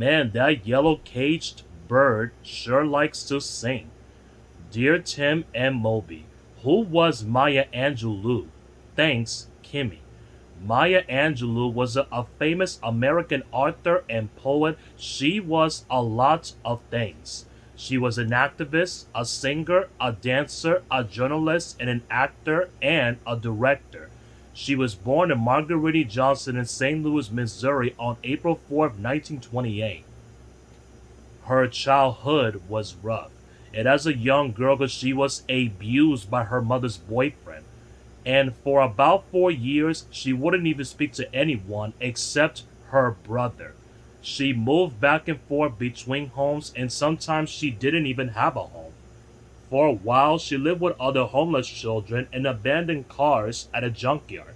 Man, that yellow caged bird sure likes to sing. Dear Tim and Moby, who was Maya Angelou? Thanks, Kimmy. Maya Angelou was a famous American author and poet. She was a lot of things. She was an activist, a singer, a dancer, a journalist, and an actor and a director. She was born to Marguerite Johnson in St. Louis, Missouri on April 4th, 1928. Her childhood was rough, and as a young girl, she was abused by her mother's boyfriend. And for about 4 years, she wouldn't even speak to anyone except her brother. She moved back and forth between homes, and sometimes she didn't even have a home. For a while, she lived with other homeless children in abandoned cars at a junkyard.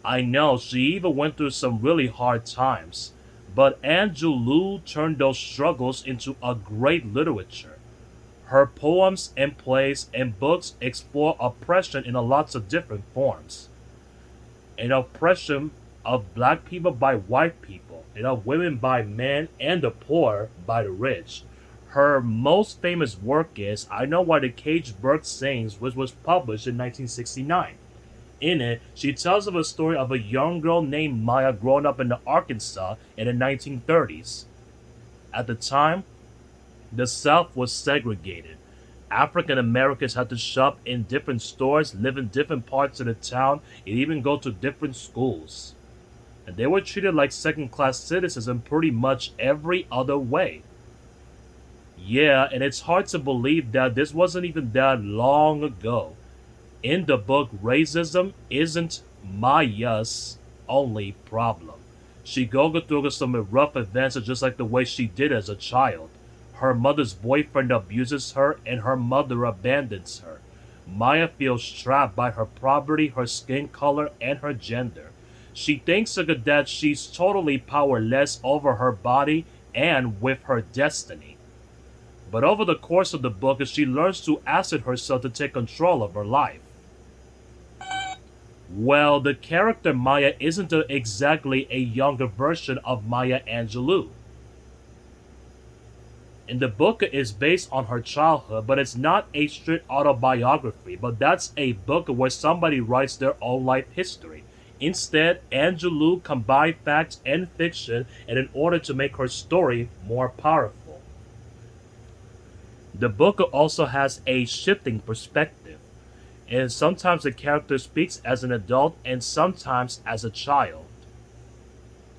I know she even went through some really hard times, but Angelou turned those struggles into a great literature. Her poems and plays and books explore oppression in a lots of different forms. An oppression of black people by white people, and of women by men, and the poor by the rich. Her most famous work is I Know Why the Caged Bird Sings, which was published in 1969. In it, she tells of a story of a young girl named Maya growing up in Arkansas in the 1930s. At the time, the South was segregated. African Americans had to shop in different stores, live in different parts of the town, and even go to different schools. And they were treated like second class citizens in pretty much every other way. Yeah, and it's hard to believe that this wasn't even that long ago. In the book, racism isn't Maya's only problem. She goes through some rough events just like the way she did as a child. Her mother's boyfriend abuses her and her mother abandons her. Maya feels trapped by her poverty, her skin color, and her gender. She thinks that she's totally powerless over her body and with her destiny. But over the course of the book, she learns to acid herself to take control of her life. Well, the character Maya isn't exactly a younger version of Maya Angelou. In the book is based on her childhood, but it's not a strict autobiography, but that's a book where somebody writes their own life history. Instead, Angelou combined facts and fiction and in order to make her story more powerful. The book also has a shifting perspective, and sometimes the character speaks as an adult and sometimes as a child.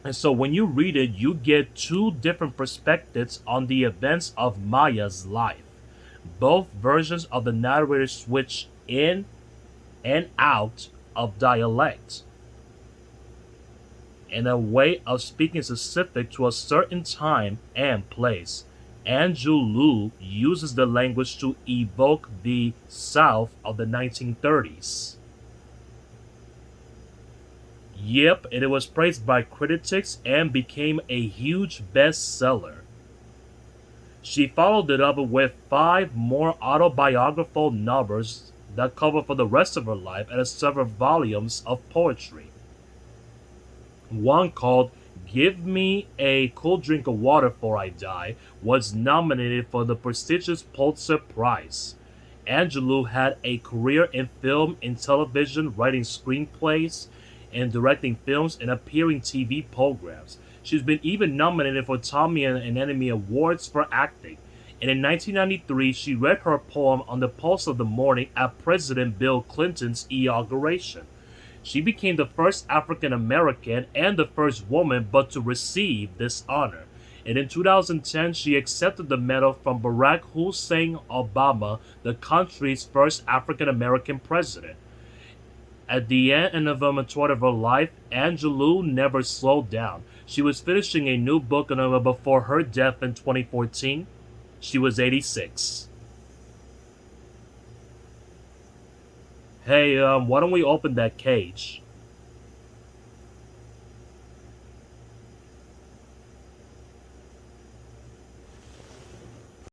And so when you read it, you get two different perspectives on the events of Maya's life. Both versions of the narrator switch in and out of dialect in a way of speaking specific to a certain time and place. Angelou uses the language to evoke the South of the 1930s. Yep, and it was praised by critics and became a huge bestseller. She followed it up with five more autobiographical novels that cover for the rest of her life and several volumes of poetry. One called Give Me a Cool Drink of Water Before I Die was nominated for the prestigious Pulitzer Prize. Angelou had a career in film and television, writing screenplays and directing films and appearing TV programs. She's been even nominated for Tony and Emmy Awards for acting. And in 1993, she read her poem on the pulse of the morning at President Bill Clinton's inauguration. She became the first African American and the first woman but to receive this honor. And in 2010, she accepted the medal from Barack Hussein Obama, the country's first African American president. At the end and of her life, Angelou never slowed down. She was finishing a new book before her death in 2014. She was 86. Hey, why don't we open that cage?